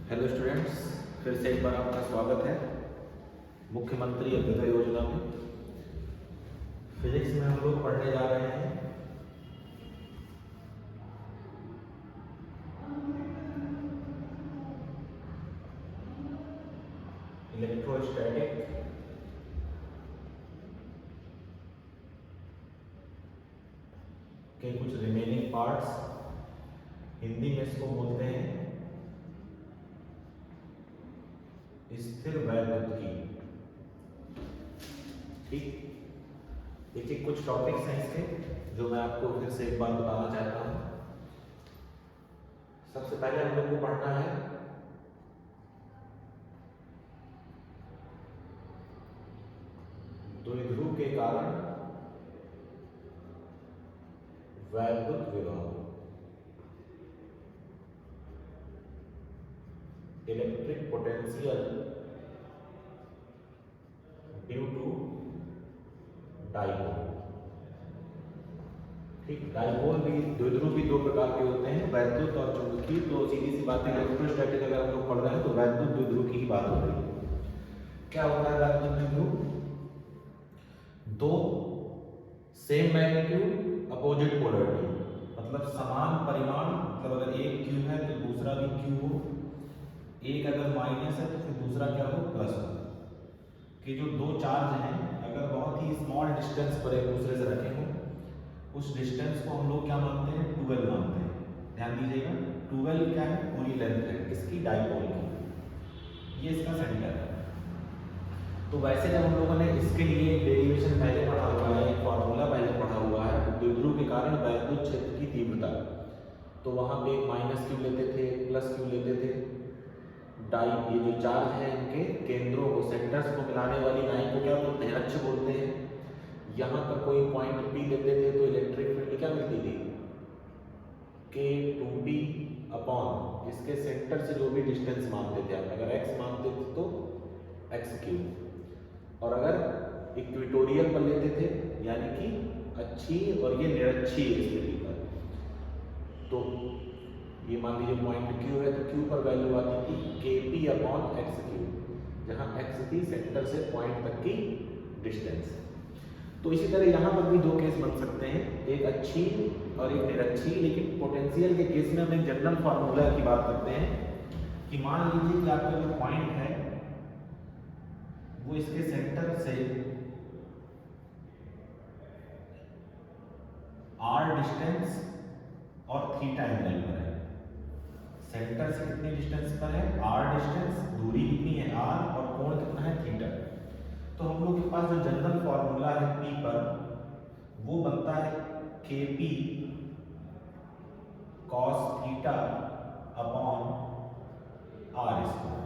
Hello students, फिर से एक बार आपका स्वागत है मुख्यमंत्री अभ्युदय योजना में। फिजिक्स में हम लोग पढ़ने जा रहे हैं इलेक्ट्रोस्टैटिक के कुछ रिमेनिंग पार्ट्स, हिंदी में इसको बोलते हैं स्थिर वैद्युत की। ठीक, देखिए कुछ टॉपिक्स हैं इसके जो मैं आपको फिर से एक बार बताना चाहता हूं। सबसे पहले हम लोग को पढ़ना है द्विध्रुव के कारण वैद्युत विभव, electric potential due to dipole. ठीक, डाइपोल भी, द्विध्रुव भी दो प्रकार के होते हैं, वैद्युत और चुंबकीय। तो सीधी सी बात है, इलेक्ट्रोस्टैटिक अगर हम लोग पढ़ रहे हैं तो वैद्युत द्विध्रुव की ही बात हो रही है। क्या होता है वैद्युत द्विध्रुव? दो सेम मैग्नीट्यूड अपोजिट पोलरिटी, मतलब समान परिमाण, मतलब अगर एक क्यू है तो दूसरा भी क्यू हो, एक अगर माइनस है तो फिर दूसरा क्या हो, प्लस हो। कि जो दो चार्ज हैं अगर बहुत ही स्मॉल डिस्टेंस पर एक दूसरे से रखे हों, उस डिस्टेंस को हम लोग क्या मानते हैं, 12 मानते हैं। ध्यान दीजिएगा, 12 क्या है, पूरी लेंथ है किसकी, डाइपोल की। ये इसका सेंटर है। तो वैसे जब हम लोगों ने इसके लिए एक डेरिवेशन पहले पढ़ा हुआ है, एक फॉर्मूला पहले पढ़ा हुआ है, द्विध्रुव के कारण वैद्युत क्षेत्र की तीव्रता, तो वहां पे एक माइनस क्यू लेते थे, प्लस क्यू लेते थे। डाई, ये जो चार्ज है इनके केंद्रों को, सेंटर्स को मिलाने वाली लाइन को क्या बोलते हैं, अक्ष बोलते हैं। यहाँ पर कोई पॉइंट पी लेते थे तो इलेक्ट्रिक फील्ड क्या मिलती थी, K2P अपॉन इसके सेंटर से जो भी डिस्टेंस मानते थे आप, अगर x मानते थे तो x3, और अगर इक्वेटोरियल पर लेते थे यानी कि अच्छी और ये निरक्षीय स्थिति पर, तो ये मान लीजिए पॉइंट Q है तो Q पर वैल्यू आती थी Kp अपॉन x3, जहाँ x थी सेंटर से पॉइंट तक की डिस्टेंस। तो इसी तरह यहाँ पर भी दो केस बन सकते हैं, एक अच्छी और एक निरक्षी। लेकिन पोटेंशियल के केस में हम एक जनरल फार्मूला की बात करते हैं कि मान लीजिए कि आपका जो पॉइंट है वो इसके सेंटर से r डिस्टेंस और थीटा एंगल पर है। सेंटर से कितनी डिस्टेंस पर है, r डिस्टेंस, दूरी कितनी है r, और कोण कितना है, थीटा। तो हम लोग के पास जो जनरल फॉर्मूला है P पर, वो बनता है Kp cos theta upon r square.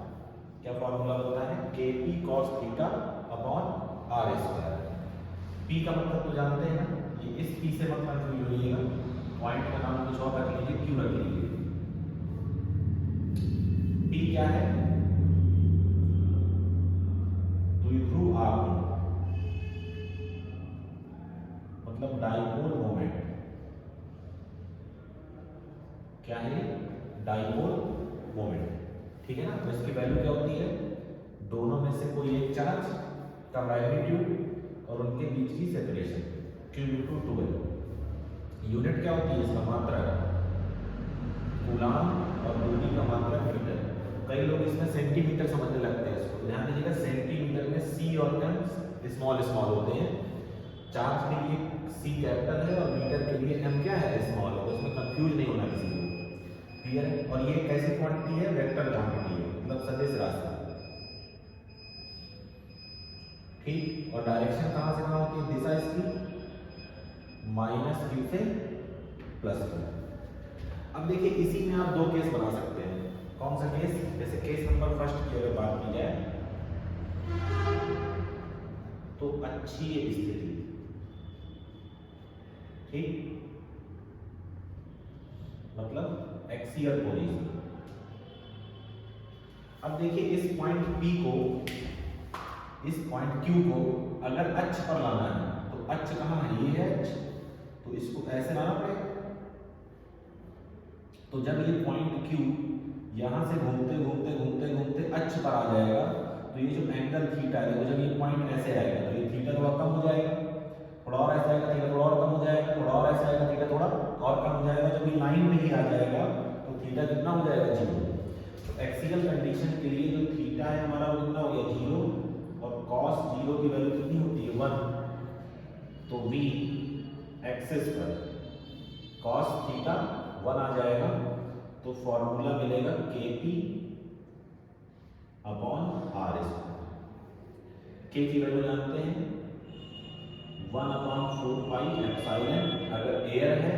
क्या फॉर्मूला बनता है, Kp cos theta upon r square. P का मतलब तो जानते हैं ना, ये इस P से मत कंफ्यूज होइएगा, पॉइंट का नाम कुछ और रख लीजिए, Q रख लीजिए। P क्या है, द्विध्रुव आघूर्ण, मतलब डाइपोल मोमेंट। क्या है, डाइपोल मोमेंट। ठीक है ना। तो इसकी वैल्यू क्या होती है, दोनों में से कोई एक चार्ज का मैग्नीट्यूड और उनके बीच की सेपरेशन, Q/12। यूनिट क्या होती है इसका, मात्रा, कूलाम, और दूरी का मात्रा मीटर। कई लोग इसमें सेंटीमीटर समझने लगते हैं इसको, ध्यान दीजिएगा, सेंटीमीटर में C और m स्मॉल स्मॉल होते हैं। चार्ज के लिए C कैपिटल है और मीटर के लिए m क्या है, स्मॉल है। तो इसमें कंफ्यूज नहीं होना किसी को, क्लियर है। और ये कैसी क्वांटिटी है, वेक्टर क्वांटिटी है, मतलब सदिश राशि। ठीक, और डायरेक्शन कहाँ से कहाँ होती है, दिशा इसकी -q से +q। अब देखिए इसी में आप दो केस बना सकते हैं। कौन सा केस, जैसे केस नंबर फर्स्ट की अगर बात की जाए तो अक्षीय स्थिति, ठीक, मतलब एक्सियल पोजीशन। अब देखिए इस पॉइंट P को, इस पॉइंट Q को अगर अक्ष पर लाना है तो अक्ष कहाँ है, ये है अक्ष, तो इसको ऐसे लाना पड़ेगा। तो जब ये पॉइंट Q यहाँ से घूमते घूमते घूमते घूमते अक्ष पर आ जाएगा, तो ये जो एंगल थीटा है वो जब ये पॉइंट ऐसे आएगा तो ये थीटा थोड़ा कम हो जाएगा, थोड़ा और ऐसा आएगा थीटा थोड़ा और कम हो जाएगा, थोड़ा और ऐसा आएगा थीटा थोड़ा और कम हो जाएगा। जब ये लाइन में ही आ जाएगा तो थीटा कितना हो जाएगा, 0। तो एक्सियल कंडीशन के लिए जो थीटा है हमारा वो कितना हो गया, 0, और cos 0 की वैल्यू कितनी होती है, 1। तो v एक्सिस पर cos थीटा 1 आ जाएगा, तो फॉर्मूला मिलेगा kp upon r square. k की वैल्यू जानते हैं 1/4 एप्सिलॉन, अगर एयर है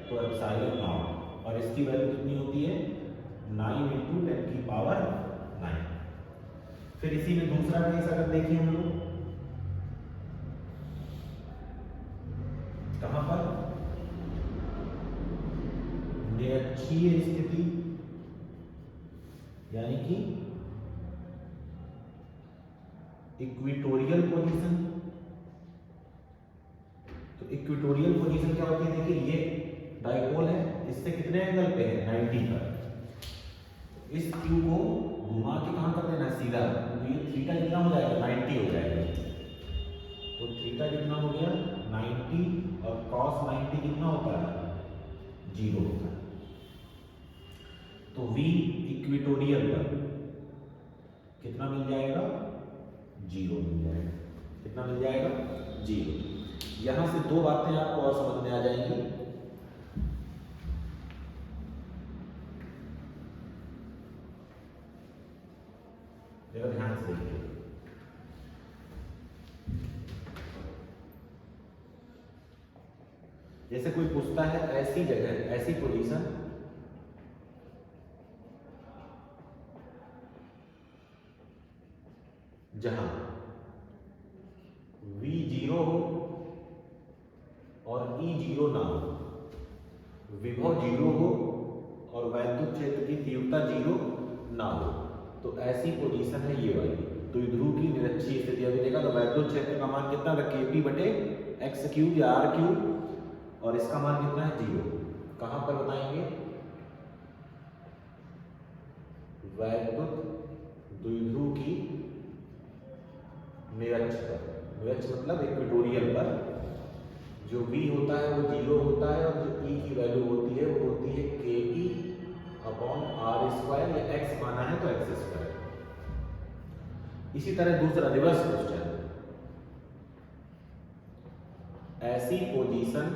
तो एप्सिलॉन नॉट, और इसकी वैल्यू कितनी होती है 9 × 10⁹। फिर इसी में दूसरा केस अगर देखें हम लोग, कहां पर, निरक्षीय स्थिति, यानी कि इक्वेटोरियल पोजीशन। तो इक्वेटोरियल पोजीशन क्या होती है, देखिए ये डाइपोल है, इससे कितने एंगल पे है, 90 पर। इस क्यू को घुमा के कहां कर देना, सीधा, तो ये थीटा कितना हो जाएगा, 90 हो जाएगा। तो थीटा कितना हो गया 90, और cos 90 कितना होता है, 0 होता है। तो v इक्वेटोरियल पर कितना मिल जाएगा, 0 मिल जाएगा। कितना मिल जाएगा, 0। यहां से दो बातें आपको और समझ में आ जाएंगी। जरा ध्यान से देखिए, जैसे कोई पूछता है ऐसी जगह, ऐसी पोजीशन जहां v 0 हो और e 0 ना हो, विभव 0 हो और वैद्युत क्षेत्र की तीव्रता 0 ना हो, तो ऐसी पोजीशन है ये वाली द्विध्रुव की निरक्षीय स्थिति। अभी देखा तो वैद्युत क्षेत्र का मान कितना था, kp बटे x क्यूब या r क्यूब, और इसका मान कितना है, 0। कहां पर बताएंगे, वैद्युत द्विध्रुव की निरक्ष पर, निरक्ष मतलब इक्वेटोरियल पर, जो v होता है वो 0 होता है, और जो e की वैल्यू होती है वो होती है kp अपॉन r स्क्वायर, या x माना है तो x स्क्वायर। इसी तरह दूसरा रिवर्स क्वेश्चन, ऐसी पोजीशन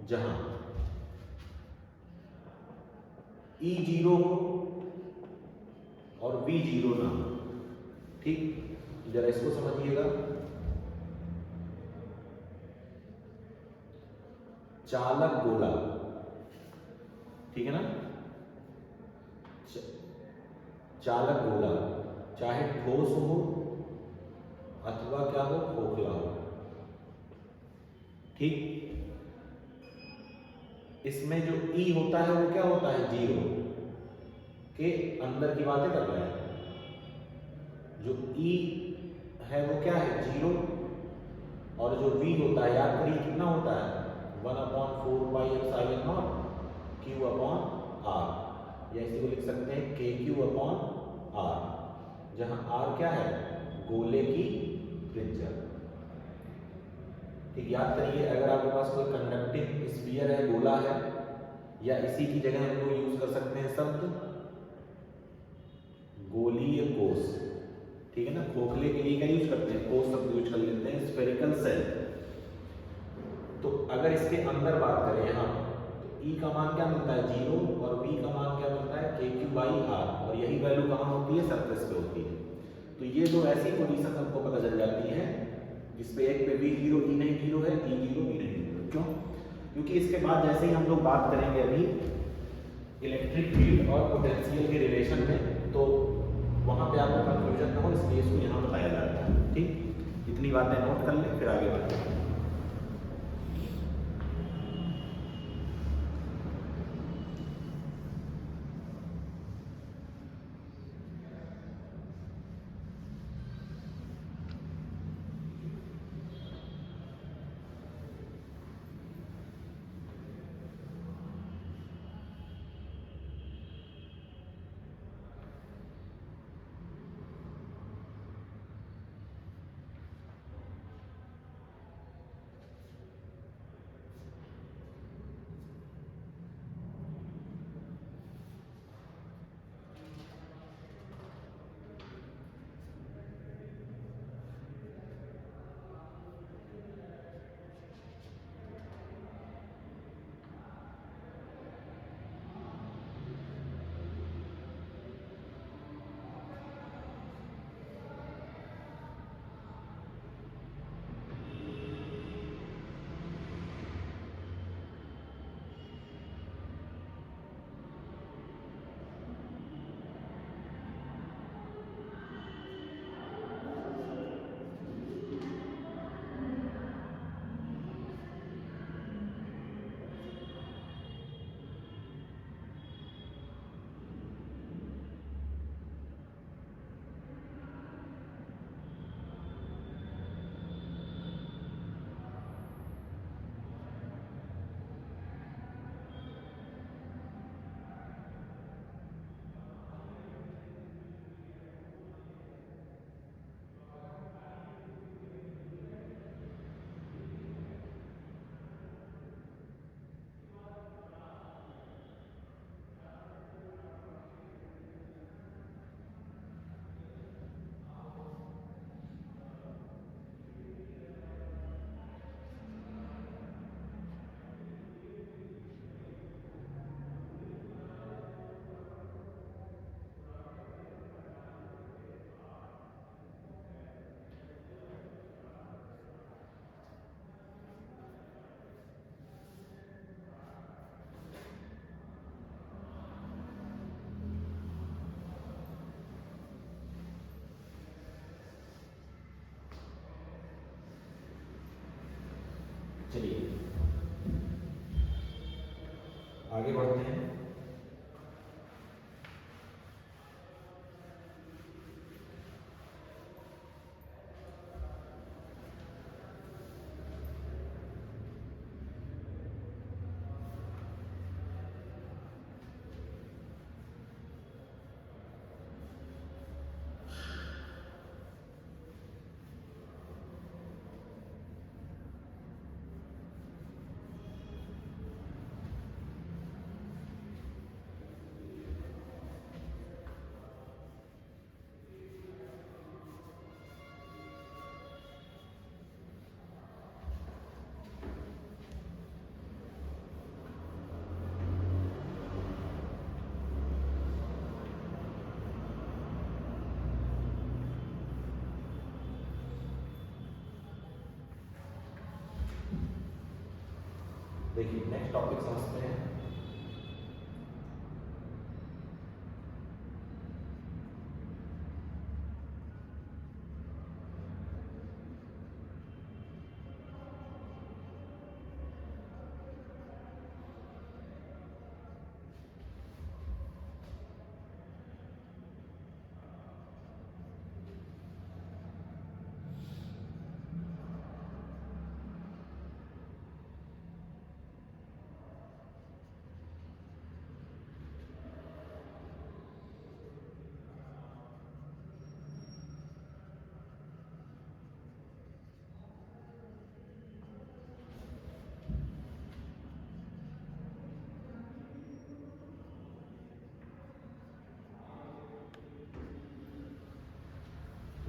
जहां e 0 हो और v 0 ना हो, ठीक, जरा इसको समझिएगा। चालक गोला, ठीक है ना, चालक गोला चाहे ठोस हो अथवा क्या हो, खोखला हो, ठीक। इसमें जो E होता है वो क्या होता है, 0 के अंदर की बातें कर रहे हैं। जो E है वो क्या है, 0, और जो V होता है, याद करिए कितना होता है, 1/4 Q अपॉन R, या इसी को लिख सकते हैं KQ अपॉन R, जहां R क्या है, गोले की त्रिज्या। ठीक, याद करिए, अगर आपके पास कोई कंडक्टिंग स्फीयर है, गोला है, या इसी की जगह हम लोग यूज कर सकते हैं शब्द गोलीय कोष, ठीक है ना। खोखले के लिए क्या यूज करते हैं, कोष शब्द यूज कर लेते हैं, स्फेरिकल सेल। तो अगर इसके अंदर बात करें यहाँ, तो E का मान क्या मिलता है, 0, और V का मान क्या मिलता है, KQ/R, और यही वैल्यू कहाँ होती है, सरफेस पे होती है। तो ये दो ऐसी पोजीशन हमको पता चल जाती है जिसपे एक पे V 0, E नहीं 0 है, E 0, V नहीं 0। क्यों, क्योंकि इसके बाद जैसे ही हम लोग बात करेंगे अभी इलेक्ट्रिक फील्ड और पोटेंशियल के रिलेशन में, तो वहाँ पे आपको कंफ्यूजन ना हो, इसलिए इसको यहाँ बताया जाता है। ठीक, इतनी बातें नोट कर लें, फिर आगे बढ़ते हैं। चलिए आगे बढ़ते हैं। देखिए नेक्स्ट टॉपिक समझते हैं।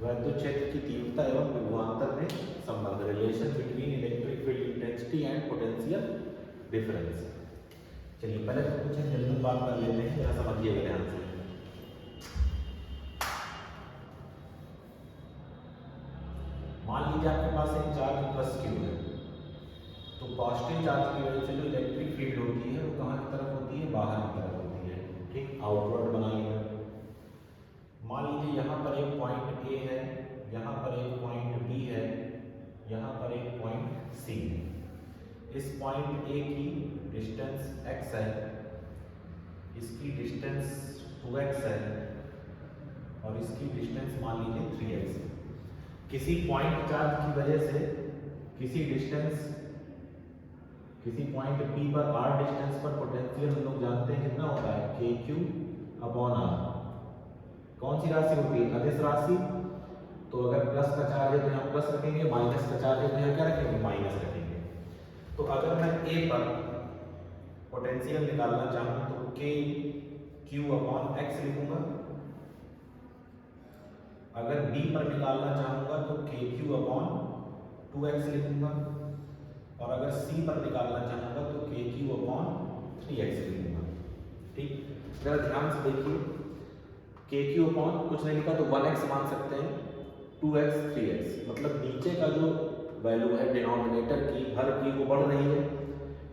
वैद्युत क्षेत्र की तीव्रता एवं विभवांतर में संबंध, relation between electric field intensity and potential difference. चलिए पहले तो कुछ जनरल बात कर लेते हैं, जरा समझिएगा ध्यान से। मान लीजिए आपके पास एक चार्ज प्लस क्यू है, तो पॉजिटिव चार्ज की वजह से जो इलेक्ट्रिक फील्ड होती है वो कहाँ की तरफ होती है, बाहर की तरफ होती है। ठीक, आउटवर्ड बना लिया। मान लीजिए यहाँ पर एक पॉइंट ए है, यहाँ पर एक पॉइंट बी है, यहाँ पर एक पॉइंट सी है। इस पॉइंट ए की डिस्टेंस x है, इसकी डिस्टेंस 2x है और इसकी डिस्टेंस मान लीजिए 3x है। किसी पॉइंट चार्ज की वजह से किसी पॉइंट P पर r डिस्टेंस पर पोटेंशियल हम लोग जानते हैं कितना होता है, KQ/r। कौन सी राशि होती है, अदिश राशि। तो अगर प्लस का चार्ज है तो यहाँ प्लस रखेंगे, माइनस का चार्ज है तो यहाँ क्या रखेंगे, माइनस रखेंगे। तो अगर मैं ए पर पोटेंशियल निकालना चाहूँ तो KQ/x लिखूंगा। अगर बी पर निकालना चाहूंगा तो KQ/2x लिखूंगा। और अगर सी पर निकालना चाहूंगा तो KQ/3x लिखूंगा। ठीक, जरा ध्यान से देखिए, KQ कुछ नहीं लिखा तो 1x मान सकते हैं, 2x 3x, मतलब नीचे का जो वैल्यू है डिनोमिनेटर की, हर की वो बढ़ रही है।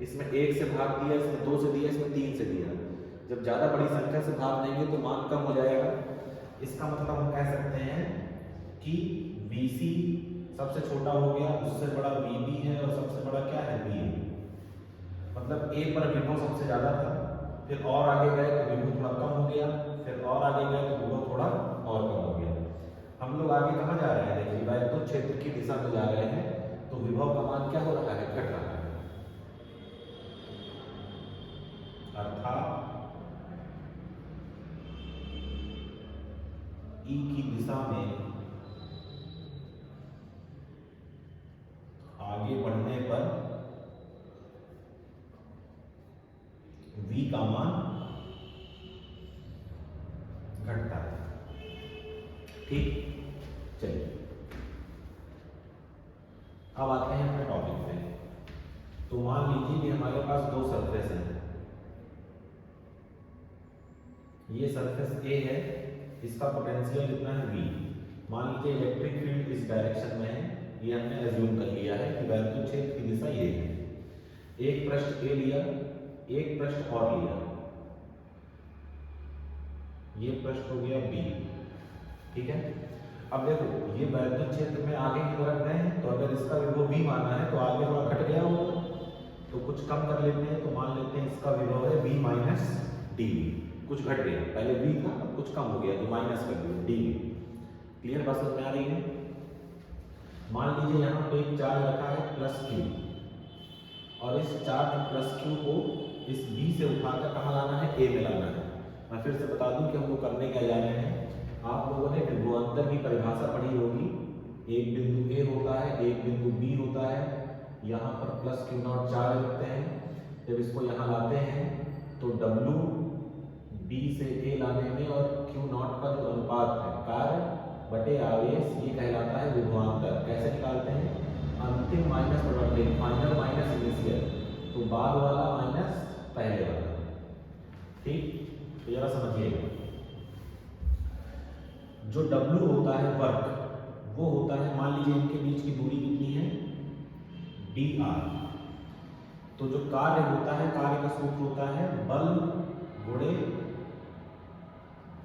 इसमें 1 से भाग दिया, इसमें 2 से दिया, इसमें 3 से दिया। जब ज़्यादा बड़ी संख्या से भाग देंगे तो मान कम हो जाएगा। इसका मतलब हम कह सकते हैं कि VC सबसे छोटा हो गया, उससे बड़ा VB है और सबसे बड़ा क्या है, V है। मतलब A पर विभव सबसे ज़्यादा था, फिर और आगे गए तो विभव थोड़ा कम हो गया, फिर और आगे गए तो विभव थोड़ा और कम हो गया। हम लोग आगे कहाँ जा रहे हैं, देखिए वैद्युत क्षेत्र की दिशा में जा रहे हैं, तो विभव का मान क्या हो रहा है, घट रहा है। अर्थात E की दिशा में आगे बढ़ने पर V का मान घटता है। ठीक, चलिए अब आते हैं अपने टॉपिक पे। तो मान लीजिए कि हमारे पास दो सरफेस हैं। ये सरफेस A है, इसका पोटेंशियल कितना है, V। मान लीजिए इलेक्ट्रिक फील्ड इस डायरेक्शन में है, ये हमने एज्यूम कर लिया है कि वैद्युत क्षेत्र की दिशा ये है। एक पृष्ठ A लिया, एक पृष्ठ और लिया, ये पृष्ठ हो गया B। ठीक है, अब देखो ये वैद्युत क्षेत्र में आगे की तरफ गए हैं, तो अगर इसका विभव V माना है तो आगे थोड़ा घट गया होगा, कम कर लेते हैं, तो मान लेते हैं इसका विभव है v माइनस डी, कुछ घट गया, पहले v था अब कुछ कम हो गया तो माइनस कर दिया डी। क्लियर बात समझ में आ रही है? मान लीजिए यहाँ पे एक चार्ज रखा है प्लस क्यू, और इस चार्ज प्लस क्यू को इस b से उठाकर कहाँ लाना है, a में लाना है। मैं फिर से बता दूं कि हम लोग करने क्या जा रहे हैं। आप लोगों ने विभवांतर की परिभाषा पढ़ी होगी, एक बिंदु a होता है, एक बिंदु b होता है, यहाँ पर प्लस क्यू नॉट चार्ज रखते हैं। जब इसको यहाँ लाते हैं तो W b से a लाने में और q नॉट का जो अनुपात है कार्य बटे आवेश, ये कहलाता है विभवांतर। कैसे निकालते हैं? अंतिम minus product, final minus initial, तो बाद वाला माइनस पहले वाला। ठीक, तो जरा समझिएगा, जो W होता है वर्क, वो होता है, मान लीजिए इनके बीच की दूरी कितनी है, dr। तो जो कार्य होता है, कार्य का सूत्र होता है बल गुणे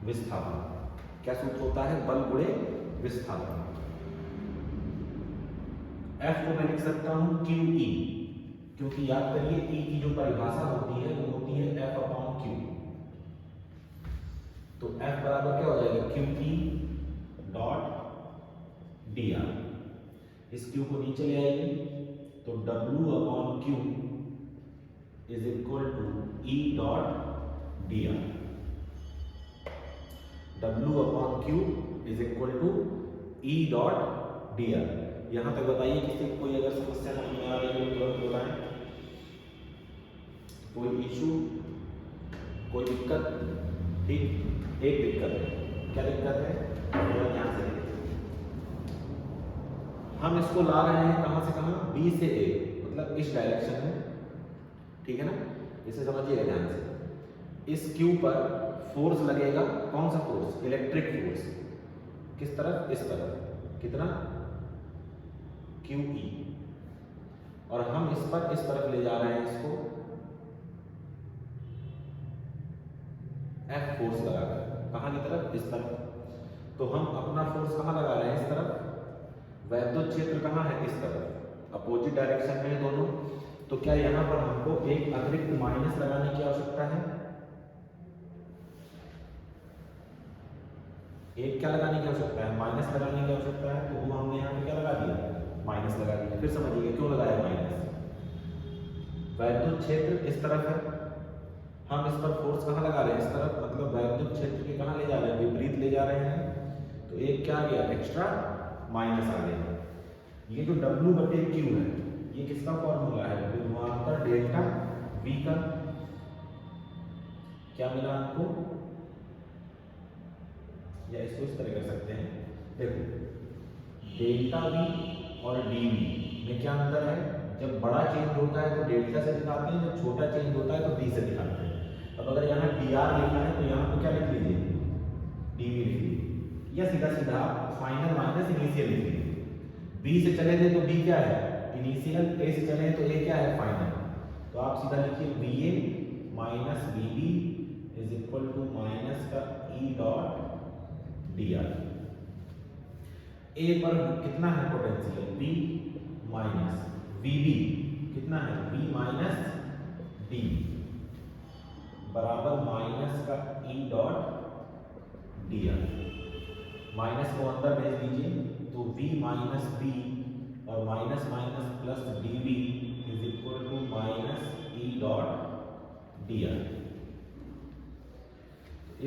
विस्थापन। क्या सूत्र होता है? बल गुणे विस्थापन। F को मैं लिख सकता हूं QE, क्योंकि याद करिए E की जो परिभाषा होती है वो होती है F अपॉन Q। तो F बराबर क्या हो जाएगा, QE डॉट dr। इस Q को नीचे ले आएंगे तो W upon Q is equal to E dot dr। W upon Q is equal to E dot dr। यहां तक बताइए किसी को कोई अगर समस्या समझ में आ रही है तो तुरंत बताएं। कोई इशू, कोई दिक्कत? ठीक, एक दिक्कत है। क्या दिक्कत है? थोड़ा ध्यान से देखिए। हम इसको ला रहे हैं कहां से कहां, B से A, मतलब इस डायरेक्शन में। ठीक है ना, इसे समझिएगा ध्यान से। इस Q पर फोर्स लगेगा, कौन सा फोर्स? Electric force. किस तरफ? इस तरफ। कितना? QE। और हम इस तरफ ले जा रहे हैं इसको F फोर्स लगाकर। कहां की तरफ? इस तरफ। तो हम अपना फोर्स कहां लगा रहे हैं? इस तरफ। वैद्युत क्षेत्र कहां है? इस तरफ। अपोजिट डायरेक्शन में दोनों। तो क्या यहां पर हमको एक अतिरिक्त माइनस लगाने की आवश्यकता है? एक क्या लगाने की आवश्यकता है? माइनस लगाने की आवश्यकता है। तो वो हमने यहाँ पे क्या लगा दिया? माइनस लगा दिया। फिर समझिए क्यों लगाया माइनस। वैद्युत क्षेत्र इस तरफ है, हम इस पर फोर्स कहाँ लगा रहे हैं? इस तरफ। मतलब वैद्युत क्षेत्र के कहाँ ले जा रहे हैं? विपरीत ले जा रहे हैं। तो एक क्या आ गया? एक्स्ट्रा माइनस आ गया। ये जो W बटे Q है, ये किसका फॉर्मूला है? विभवांतर डेल्टा V का। क्या मिला आपको? या इसको इस तरह कर सकते हैं, देखो डेल्टा V और dV में क्या अंतर है? जब बड़ा चेंज होता है तो डेल्टा से दिखाते हैं, जब छोटा चेंज होता है तो D से दिखाते हैं। अब अगर यहाँ dr लिखा है तो यहाँ पे क्या लिख लीजिए? dV लिख लीजिए, या सीधा सीधा फाइनल माइनस इनिशियल लिख लीजिए। B से चले थे तो B क्या है? इनिशियल। A से चले तो A क्या है? फाइनल। तो आप सीधा लिखिए VA minus VB is equal to minus का E डॉट dr। A पर कितना है पोटेंशियल? B माइनस VB कितना है? V माइनस D बराबर माइनस का E डॉट dr। माइनस को अंदर भेज दीजिए तो V माइनस B और minus minus plus dV is equal to minus E dot dr।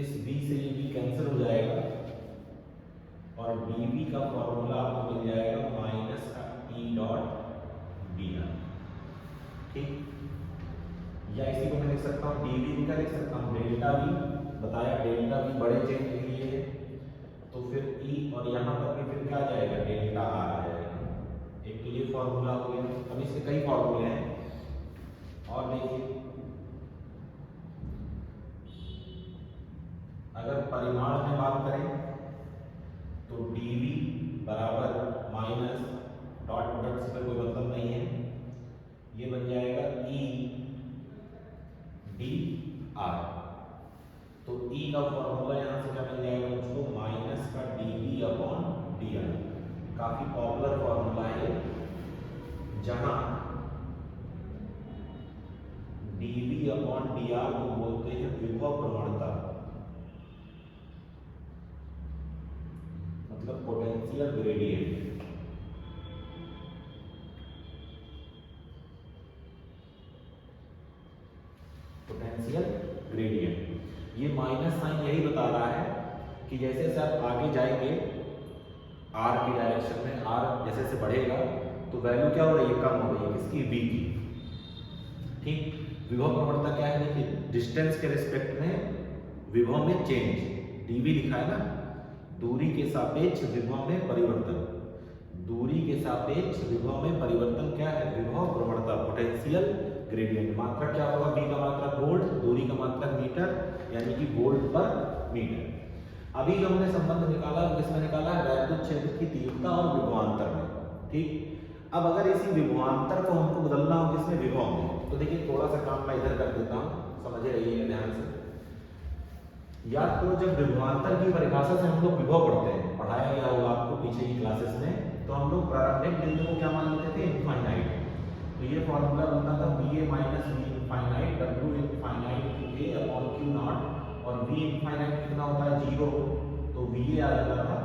इस B से ये B कैंसिल हो जाएगा और dV का फॉर्मूला आपको मिल जाएगा माइनस का E डॉट dr। ठीक, या इसी को मैं लिख सकता हूँ dV भी क्या लिख सकता हूँ? Delta V। बताया डेल्टा V बड़े चेंज के लिए है, तो फिर E और यहाँ पर भी फिर क्या आ जाएगा? डेल्टा R आ जाएगा। एक तो ये फॉर्मूला हो गया। अब इसके कई फॉर्मूले हैं और देखिए, अगर परिमाण में बात करें तो dV बराबर माइनस डॉट प्रोडक्ट से कोई मतलब नहीं है, ये बन जाएगा E dr। तो E का फॉर्मूला यहाँ से क्या मिल जाएगा मुझको? माइनस का dV अपॉन dr। काफी पॉपुलर फॉर्मूला है, जहां dv अपॉन dr को बोलते हैं विभव प्रवणता, मतलब पोटेंशियल ग्रेडियंट। पोटेंशियल ग्रेडियंट, ये माइनस साइन यही बता रहा है कि जैसे जैसे आप आगे जाएंगे r की डायरेक्शन में, r जैसे जैसे बढ़ेगा तो वैल्यू क्या हो रही है, कम हो रही है, किसकी, v की। ठीक, विभव प्रवणता क्या है, देखिए डिस्टेंस के रिस्पेक्ट में विभव में चेंज, dv लिखा है ना, दूरी के सापेक्ष विभव में परिवर्तन, दूरी के सापेक्ष विभव में परिवर्तन क्या है, विभव प्रवणता, पोटेंशियल ग्रेडियंट। मात्रा क्या होगा, v का मात्रक वोल्ट, दूरी का मात्रक मीटर, यानी कि वोल्ट पर मीटर। अभी जो हमने संबंध निकाला, जिसमें निकाला है वैद्युत क्षेत्र की तीव्रता और विभवांतर में। ठीक, अब अगर इसी विभवांतर को हमको बदलना हो किसमें, विभव में, तो देखिए थोड़ा सा काम मैं इधर कर देता हूँ, समझे रहिएगा ध्यान से। याद करो जब विभवांतर की परिभाषा से हम लोग विभव पढ़ते हैं, पढ़ाया गया होगा आपको पीछे की क्लासेस में, तो हम लोग प्रारंभिक बिंदु को क्या मान लेते थे, इनफाइनाइट। तो ये फॉर्मूला बनता था VA minus V infinite W infinite to A upon Q naught, और V इनफाइनाइट कितना होता है, 0, तो VA आ जाता था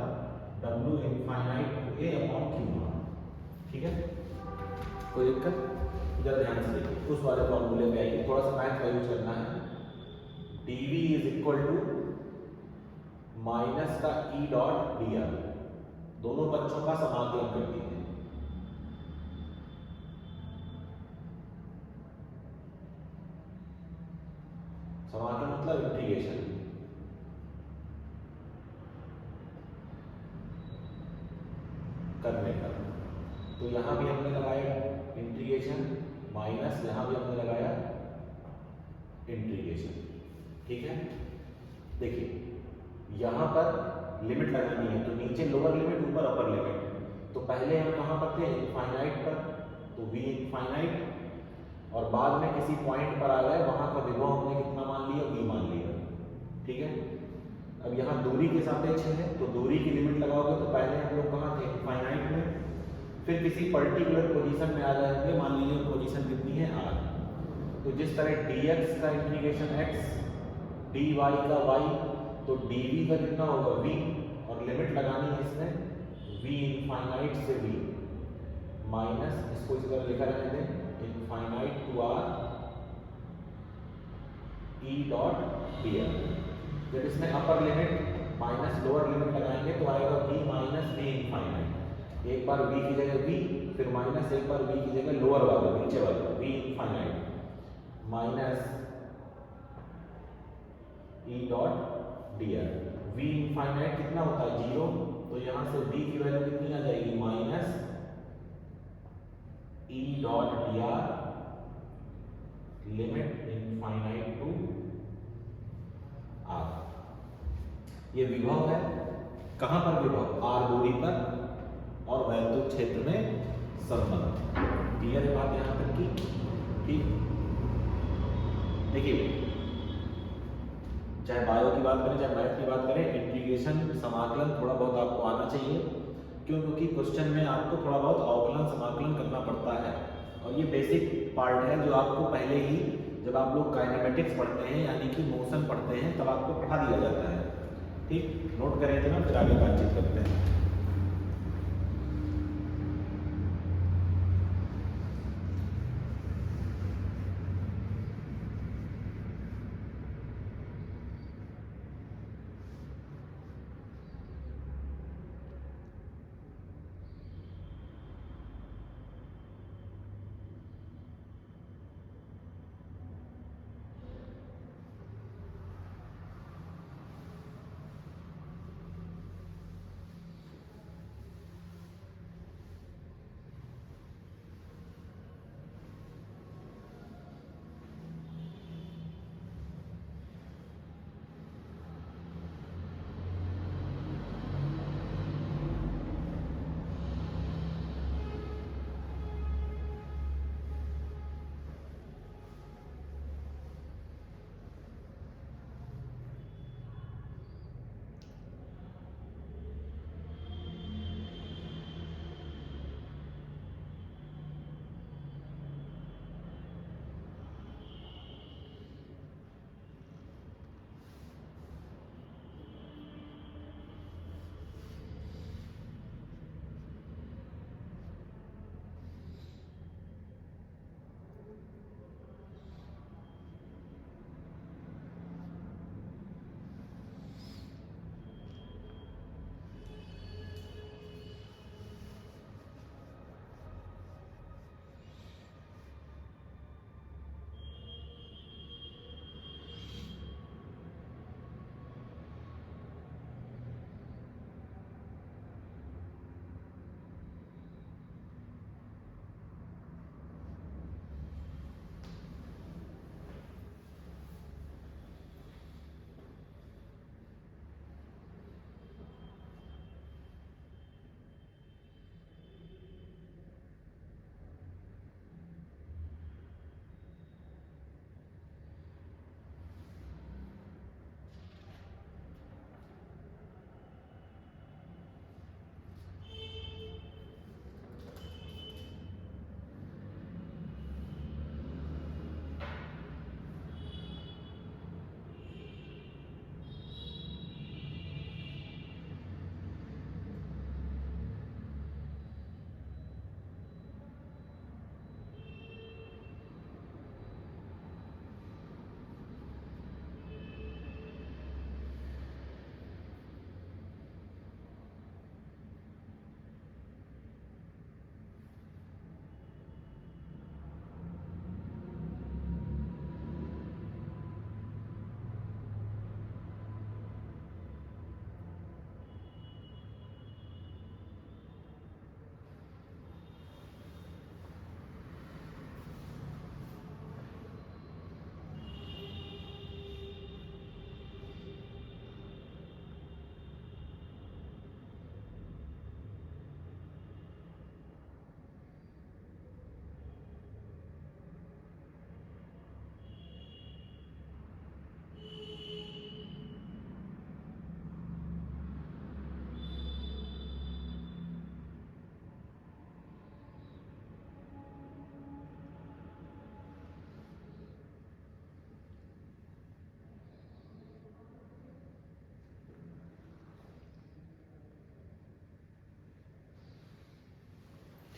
W infinite to A upon Q naught. ठीक है, कोई दिक्कत, जरा ध्यान से देखिए, उस वाले फॉर्मूले पे आइए, थोड़ा सा मैथ का यूज करना है। dv is equal to minus का E डॉट dr, दोनों पक्षों का समाकलन कर दीजिए। समाकलन मतलब इंटीग्रेशन, करने का। तो यहां भी हमने लगाया इंटीग्रेशन, माइनस यहां भी हमने लगाया इंटीग्रेशन। ठीक है, देखिए यहां पर लिमिट लगानी है, तो नीचे लोअर लिमिट, ऊपर अपर लिमिट। तो पहले हम कहां पर थे, इनफाइनाइट पर, तो v इनफाइनाइट, और बाद में किसी पॉइंट पर आ गए, वहां का विभव हमने कितना मान लिया, v मान लिया। ठीक है, अब यहाँ दूरी के सापेक्ष है, तो दूरी की लिमिट लगाओगे, तो पहले हम लोग कहाँ थे, इनफाइनाइट में, फिर किसी पर्टिकुलर पोजीशन में आ जाएंगे, मान लीजिए पोजीशन कितनी है, r। तो जिस तरह dx का इंटीग्रेशन x, dy का y, तो dv का कितना होगा, v, और लिमिट लगानी है इसमें v इनफाइनाइट से v, माइनस, इसको इस तरह लिखा रहने दें, infinite to r e dot dr। जब इसमें upper limit minus lower limit लगाएंगे तो आएगा v माइनस v इनफाइनाइट, एक बार v की जगह v, फिर माइनस एक बार v की जगह लोअर वाला, नीचे वाला v infinite, minus e dot dr। v infinite कितना होता है, 0, तो यहाँ से v की वैल्यू कितनी आ जाएगी, minus e dot dr, limit infinite to r। ये विभव है, कहां पर विभव, r दूरी पर, और वैद्युत क्षेत्र में संबंध। क्लियर है बात यहां तक की। ठीक, देखिए चाहे बायो की बात करें, चाहे मैथ की बात करें, इंटीग्रेशन, समाकलन थोड़ा बहुत आपको आना चाहिए, क्योंकि क्वेश्चन में आपको थोड़ा बहुत अवकलन समाकलन करना पड़ता है, और ये बेसिक पार्ट है जो आपको पहले ही जब आप लोग काइनेमेटिक्स पढ़ते हैं, यानी कि मोशन पढ़ते हैं, तब आपको पढ़ा दिया जाता है। ठीक, नोट करें थे ना, फिर आगे बातचीत करते हैं।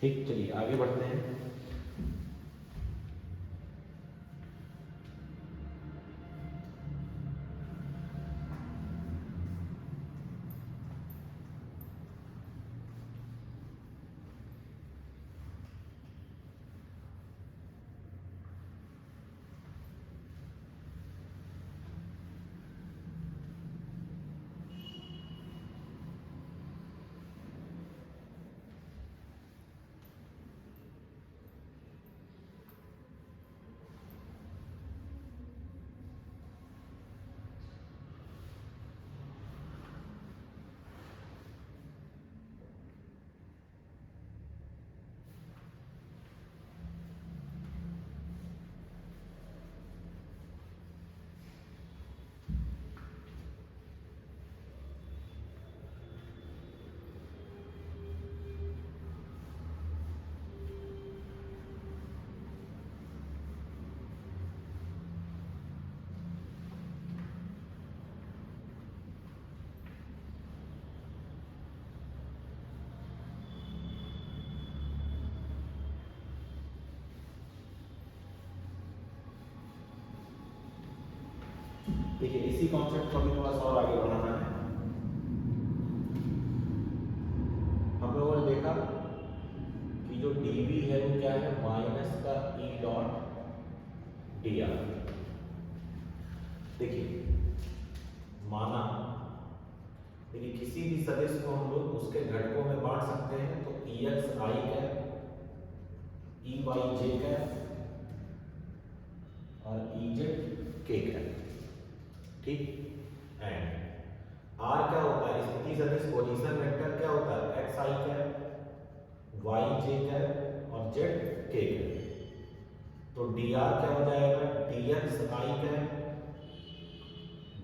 ठीक, चलिए आगे बढ़ते हैं। देखिए इसी कॉन्सेप्ट को भी थोड़ा सा और आगे बढ़ाना है। हम लोगों ने देखा कि जो dv है वो क्या है, माइनस का ई डॉट डी आर। देखिए माना, देखिए किसी भी सदिश को हम लोग उसके घटकों में बांट सकते हैं, तो ई x i cap, E y j cap और ई जेड के कैप, ठीक। एंड आर क्या होता है, स्थिति सदिश पोजीशन वेक्टर क्या होता है, x i cap, Y j cap और जेड के कैप। तो डी आर क्या हो जाएगा, D x i cap,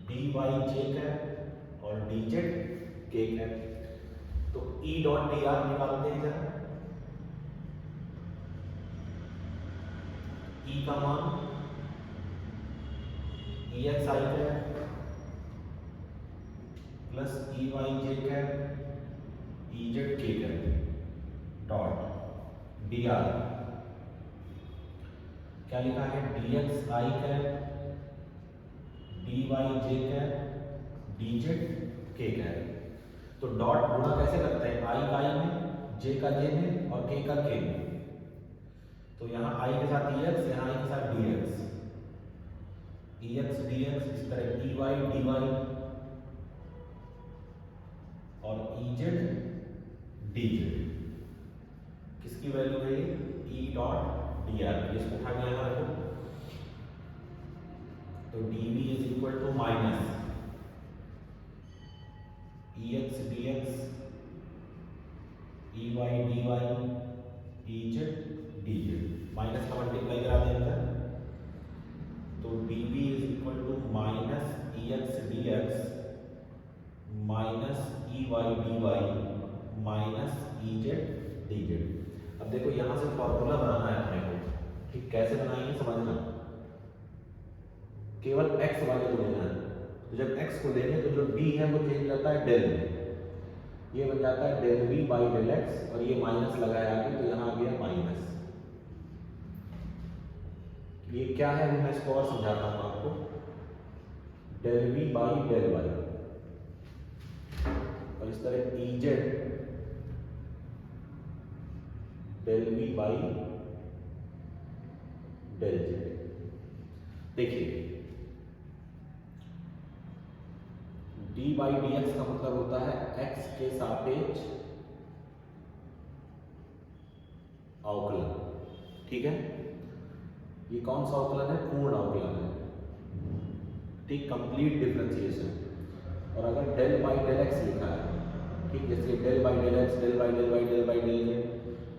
D Y j cap और डी जेड के कैप। तो ई डॉट डी आर निकालते हैं जरा। ई का मान ई x i cap plus E y j cap E Z के कैप डॉट डी आर क्या लिखा है, D x i cap, D Y j cap, D Z के कैप। तो डॉट गुणा कैसे करते हैं, आई का आई में, जे का जे में और के का के में। तो यहाँ आई के साथ ई एक्स, यहाँ आई के साथ डी एक्स, ई एक्स डी एक्स, इस तरह ई वाई डी वाई और ई जेड डी जेड। किसकी वैल्यू है, ई डॉट डी आर। इसको उठा के यहाँ रखो। तो D V is equal to minus E X D X, E Y D Y, E Z D Z, minus का मल्टीप्लाई करा दें अंदर। तो D V is equal to minus E X D X minus E Y D Y minus E Z D Z. अब देखो यहां से formula बनाना है अपने को, ठीक। कैसे बनाएंगे समझना, केवल x वाले को लेना है। तो जब x को लेंगे तो जो d है वो चेंज रहता है डेल में, ये बन जाता है del v by del x, और ये माइनस लगाया आगे तो यहाँ आ गया माइनस। ये क्या है मैं इसको और समझाता हूँ आपको, del v by del y और इस तरह E Z del v by del Z. देखिए d बाई डी एक्स का मतलब होता है x के सापेक्ष अवकलन, ठीक है। ये कौन सा अवकलन है, पूर्ण अवकलन है, ठीक, कंप्लीट डिफरेंशिएशन। और अगर डेल बाई डेल एक्स लिखा है, ठीक, जैसे del by del X, del by del by del by del Z,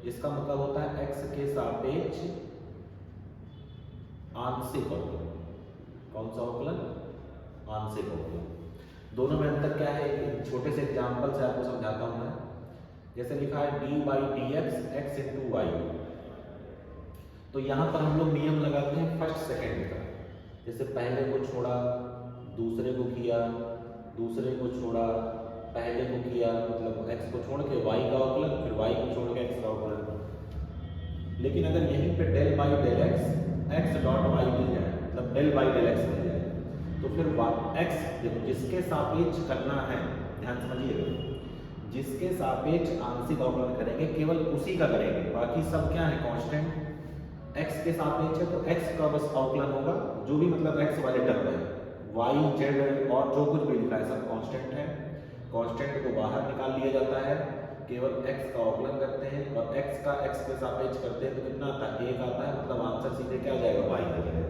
इसका मतलब होता है x के सापेक्ष आंशिक अवकलन। कौन सा अवकलन, आंशिक अवकलन। दोनों में अंतर क्या है, एक छोटे से एग्जांपल से आपको समझाता हूं मैं। जैसे लिखा है D by D X X into Y, तो यहां पर हम लोग नियम लगाते हैं फर्स्ट सेकंड का। जैसे पहले को छोड़ा, दूसरे को किया, दूसरे को छोड़ा, पहले को किया, मतलब x को छोड़ के y का अवकलन, फिर y को छोड़ के x का अवकलन। लेकिन अगर यहीं पे del by del X dot Y मिल जाए, मतलब डेल बाई डेल एक्स मिल जाए, तो फिर एक्स देखो जिसके सापेक्ष करना है, ध्यान समझिएगा, जिसके सापेक्ष आंशिक अवकलन करेंगे केवल उसी का करेंगे, बाकी सब क्या है कांस्टेंट। एक्स के सापेक्ष है तो एक्स का बस अवकलन होगा, जो भी मतलब एक्स वाले टर्म है, वाई जेड और जो कुछ भी लिखा है सब कांस्टेंट है। कांस्टेंट को बाहर निकाल लिया जाता है, केवल x का अवकलन करते हैं और x का x के सापेक्ष करते हैं तो कितना आता है, 1 आता है, मतलब आंसर सीधे क्या आ जाएगा, y आ जाएगा,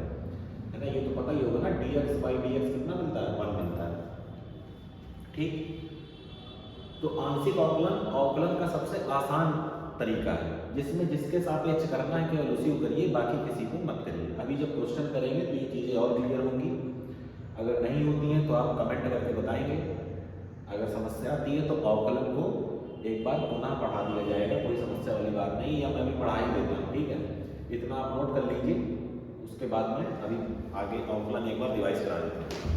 है ना। ये तो पता ही होगा ना, dx by dx कितना मिलता है, 1 मिलता है। ठीक, तो आंशिक अवकलन अवकलन का सबसे आसान तरीका है, जिसमें जिसके सापेक्ष करना है केवल उसी को करिए, बाकी किसी को मत करिए। अभी जब क्वेश्चन करेंगे तो ये चीज़ें और क्लियर होंगी। अगर नहीं होती हैं तो आप कमेंट करके बताएंगे। अगर समस्या आती है तो अवकलन को एक बार पुनः पढ़ा दिया जाएगा, कोई समस्या वाली बात नहीं, या मैं भी पढ़ा ही देता हूँ, ठीक है। इतना आप नोट कर लीजिए, उसके बाद में अभी आगे अवकलन एक बार रिवाइज करा देता हूँ।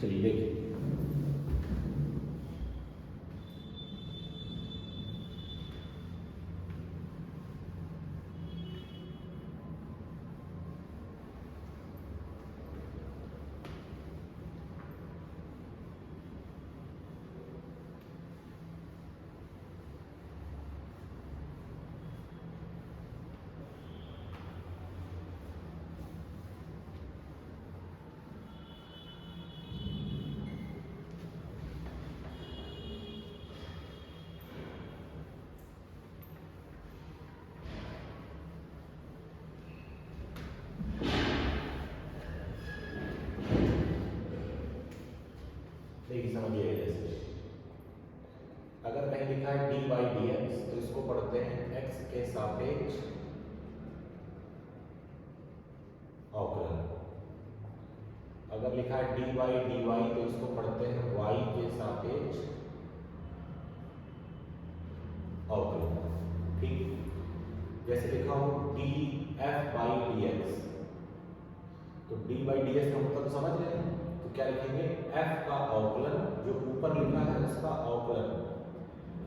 चलिए देखिए, मैंने लिखा है डी बाई डी एक्स, तो इसको पढ़ते हैं एक्स के सापेक्ष अवकलन। अगर लिखा है डी बाई डी वाई तो इसको पढ़ते हैं वाई के सापेक्ष अवकलन। ठीक, जैसे लिखा हो D F by D x, तो डी बाई डी एक्स का मतलब समझ रहे हैं, तो क्या लिखेंगे एफ का अवकलन, जो ऊपर लिखा है उसका अवकलन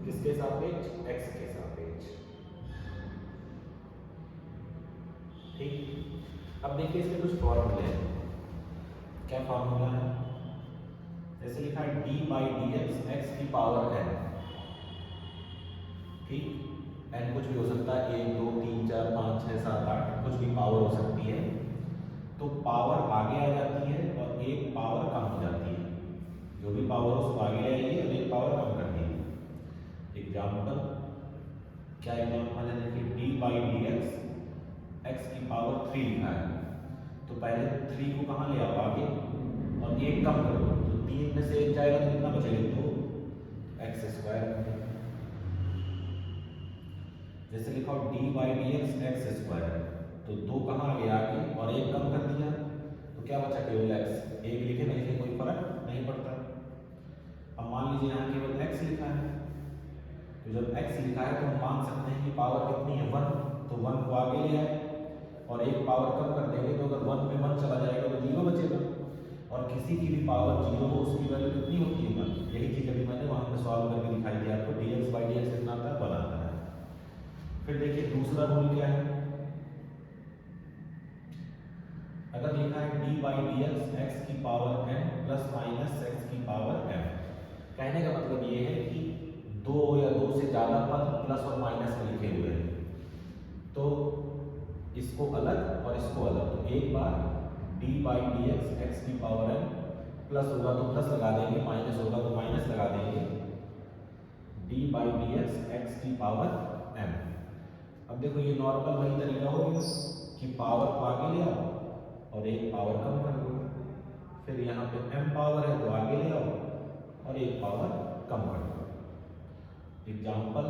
किसके सापेक्ष, एक्स के सापेक्ष। ठीक, अब देखिए इसके कुछ फॉर्मूले हैं। क्या फॉर्मूला है, जैसे लिखा है D by D X X की पावर एन। ठीक, एन कुछ भी हो सकता है, 1 2 3 4 5 6 7 8 कुछ भी पावर हो सकती है। तो पावर आगे आ जाती है और एक पावर कम हो जाती है, जो भी पावर हो उसको आगे ले आइए और एक पावर कम कर दीजिए। एग्जाम्पल, क्या एग्जाम्पल है, देखिए D by D X X की पावर 3 लिखा है, तो पहले 3 को कहाँ ले आओ आगे और एक कम करो, तो 3 में से 1 जाएगा तो कितना बचेगा, तो एक्स स्क्वायर। जैसे लिखा हो D by D X X square, तो 2 कहाँ आ गया आगे और 1 कम कर दिया, तो क्या बचा केवल एक्स। 1 लिखे नहीं लिखे कोई फर्क नहीं पड़ता। अब मान लीजिए यहाँ केवल एक्स लिखा है, तो जब एक्स लिखा है तो हम मान सकते हैं कि पावर कितनी है 1, तो 1 को आगे ले आए और एक पावर कम कर देंगे, तो अगर 1 में 1 चला जाएगा तो 0 बचेगा, और किसी की भी पावर 0 हो उसकी वैल्यू कितनी होती है 1। यही चीज़ अभी मैंने वहाँ पे सॉल्व करके दिखाई दिया आपको, D x by D x कितना आता है, 1 आता है। फिर देखिए दूसरा रूल क्या है, अगर लिखा है D by D X X की power N plus minus X की पावर एम, कहने का मतलब ये है कि 2 या 2 से ज़्यादा पद प्लस और माइनस में लिखे हुए हैं, तो इसको अलग और इसको अलग, तो एक बार D by D X X की पावर एन प्लस होगा तो प्लस लगा देंगे, माइनस होगा तो माइनस लगा देंगे, D by D X X की पावर एम। अब देखो ये नॉर्मल वही तरीका हो गया कि पावर को आगे ले आओ और एक पावर कम कर दो, फिर यहाँ पे m पावर है तो आगे ले आओ और एक पावर कम कर दो। Example,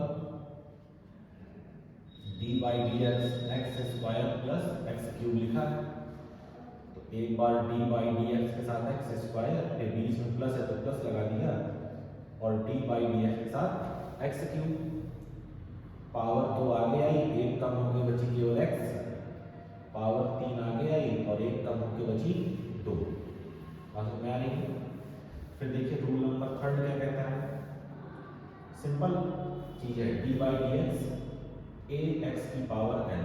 D by D X X square plus x cube लिखा है, तो एक बार डी बाई डी एक्स के साथ एक्स स्क्वायर, फिर बीच में प्लस है तो प्लस लगा दिया, और डी बाई डी एक्स के साथ एक्स क्यूब, पावर 2 आगे आई, एक कम होकर बची केवल x, पावर 3 आगे आई और एक कम होकर बची 2। बात समझ में आ रही है। फिर देखिए रूल नंबर 3 क्या कहता है, सिंपल चीज है, D by D x A x की पावर एन।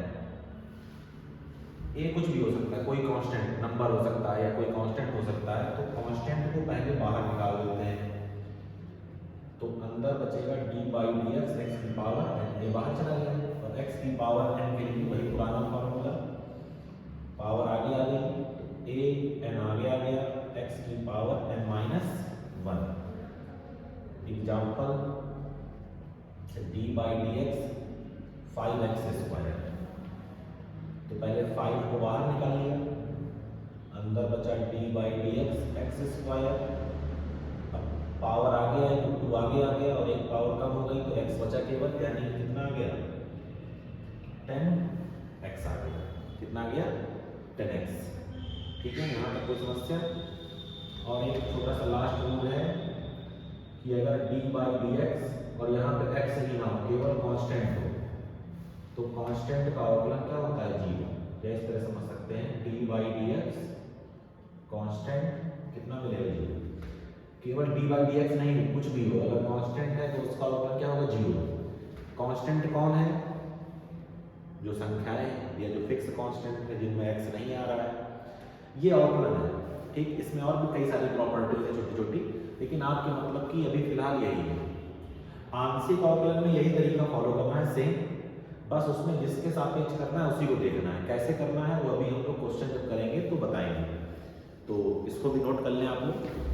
ए कुछ भी हो सकता है, कोई कांस्टेंट नंबर हो सकता है या कोई कांस्टेंट हो सकता है, तो कांस्टेंट को पहले बाहर निकाल देते हैं, तो अंदर बचेगा D by D X X की पावर एन, ये बाहर चला गया, और एक्स की पावर एन के लिए वही पुराना फॉर्मूला, पावर आगे आ गई तो ए एन आगे आ गया, एक्स की power N minus 1। Example, D by D X 5x square, तो पहले 5 को बाहर निकाल लिया, अंदर बचा D by D X X square, power आगे आई तो 2 आगे आ गया और एक पावर कम हो गई तो x बचा केवल, यानी कितना आ गया 10x आ गया। कितना आ गया 10x। ठीक है, यहाँ तक कोई समस्या। और एक छोटा सा लास्ट रूल है कि अगर d बाई डी एक्स और यहाँ पे x ही ना हो, केवल कांस्टेंट हो, तो कांस्टेंट का अवकलन क्या होता है 0। या इस तरह समझ सकते हैं, d by D x constant कितना मिलेगा 0। केवल डी बाई डी एक्स नहीं, कुछ भी हो, अगर कांस्टेंट है तो उसका अवकलन क्या होगा 0। कांस्टेंट कौन है, जो संख्याएं या जो फिक्स कांस्टेंट है जिनमें x नहीं आ रहा है, ये अवकलन है। ठीक, इसमें और भी कई सारी प्रॉपर्टीज है छोटी छोटी, लेकिन आपके मतलब की अभी फिलहाल यही है। आंशिक अवकलन में यही तरीका फॉलो करना है सेम, बस उसमें जिसके सापेक्ष करना है उसी को देखना है। कैसे करना है वो अभी हम लोग क्वेश्चन जब करेंगे तो बताएंगे, तो इसको भी नोट कर लें आप लोग।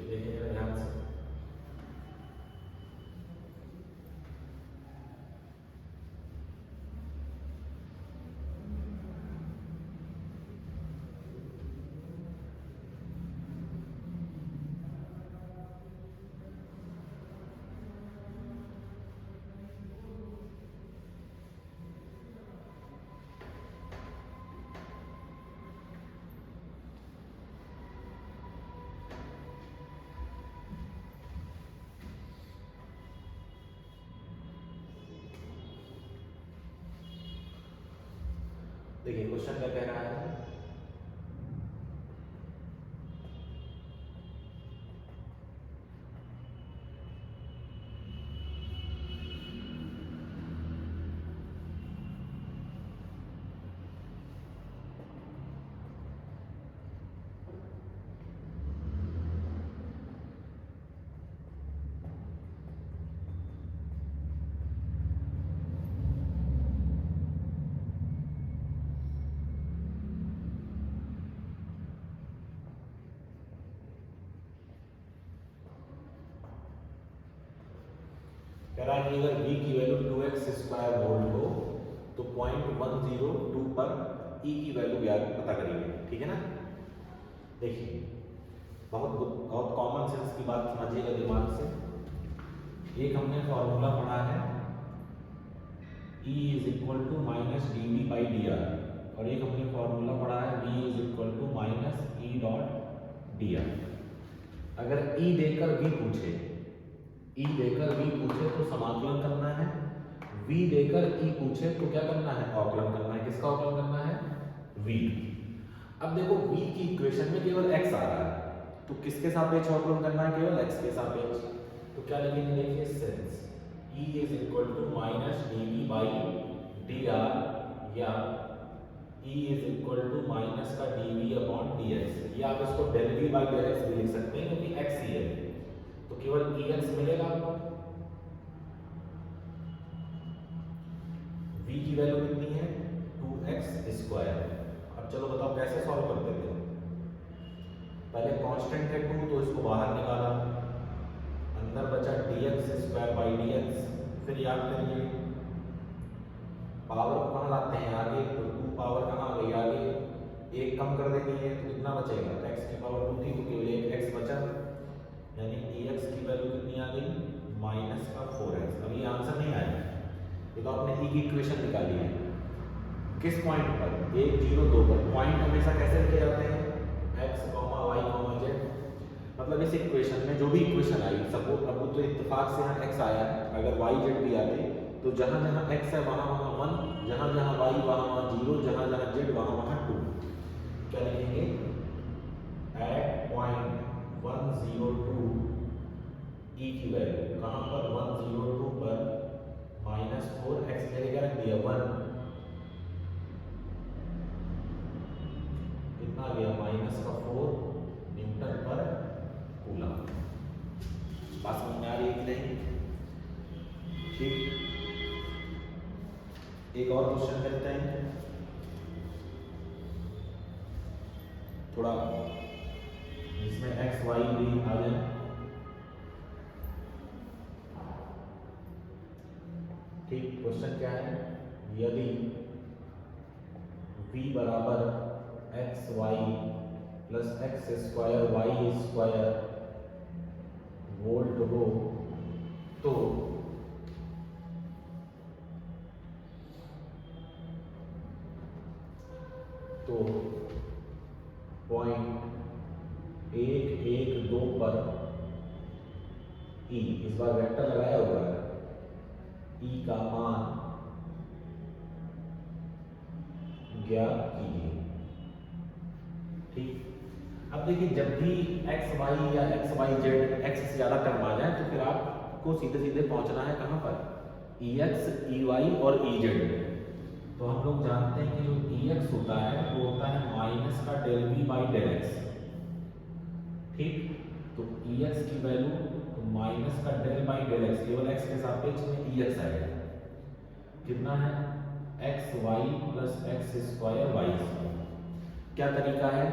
देखिए जरा ध्यान से। देखिए क्वेश्चन क्या कह रहा है, कह रहा है कि अगर v की वैल्यू 2x² वोल्ट हो तो 0.102 पर e की वैल्यू पता करिए, ठीक है ना। देखिए बहुत बहुत कॉमन सेंस की बात समझिएगा दिमाग से। एक हमने फॉर्मूला पढ़ा है E = -dv/dr और एक हमने फॉर्मूला पढ़ा है v = E.dr। अगर E देकर v पूछे तो समाकलन करना है, v देकर E पूछे तो क्या करना है, अवकलन करना है। किसका अवकलन करना है, v। अब देखो v की इक्वेशन में केवल x आ रहा है तो किसके सापेक्ष अवकलन करना है, केवल x के सापेक्ष। तो क्या लिखेंगे, देखिए सेंस E = -dv/dr या E = -dv/dx या आप इसको del v/dx भी लिख सकते हैं क्योंकि x ही है तो केवल dx मिलेगा आपको। v की वैल्यू कितनी है, 2x²। अब चलो बताओ कैसे सॉल्व करते थे। पहले कांस्टेंट है 2 तो इसको बाहर निकाला, अंदर बचा dx²/dx। फिर याद करिए पावर को कहाँ लाते हैं, आगे। तो 2 पावर कहाँ आ गई, आगे। एक कम कर देनी है तो कितना बचेगा, x की पावर 2 थी तो केवल एक x बचा, यानी dx की वैल्यू कितनी आ गई, -4x। अब ये आंसर नहीं आया, ये तो आपने e की इक्वेशन निकाली है। किस पॉइंट पर, 1, 0, 2 पर। पॉइंट हमेशा कैसे लिखे जाते हैं, x, y, z। मतलब इस इक्वेशन में जो भी इक्वेशन आई, सपोज अब तो इत्तेफाक से यहाँ x आया है, अगर y z भी आते तो जहाँ जहाँ x है वहाँ वहाँ 1, जहाँ जहाँ y वहाँ वहाँ 0, जहाँ जहाँ z वहाँ वहाँ 2। क्या लिखेंगे, एट पॉइंट 102 e की वैल्यू कहाँ पर, 102 पर -4x जगह क्या रख दिया, 1। कितना आ गया, -4 न्यूटन पर कूलम। बात समझ में आ रही है कि नहीं, ठीक। एक और क्वेश्चन करते हैं, थोड़ा जिसमें x y भी आ जाए। ठीक, क्वेश्चन क्या है, यदि v बराबर xy + x²y² वोल्ट हो तो पॉइंट 112 पर E, इस बार वेक्टर लगाया हुआ है, E का मान ज्ञात कीजिए। ठीक, अब देखिए जब भी x y या x y z x से ज्यादा टर्म आ जाए तो फिर आपको सीधे सीधे पहुंचना है कहां पर, ex, ey और ez। तो हम लोग जानते हैं कि जो ex होता है वो होता है माइनस का del v/del x। ठीक, तो ex की वैल्यू तो माइनस का del/del x, केवल x के सापेक्ष में ex आएगा। कितना है, xy + x²y²। क्या तरीका है,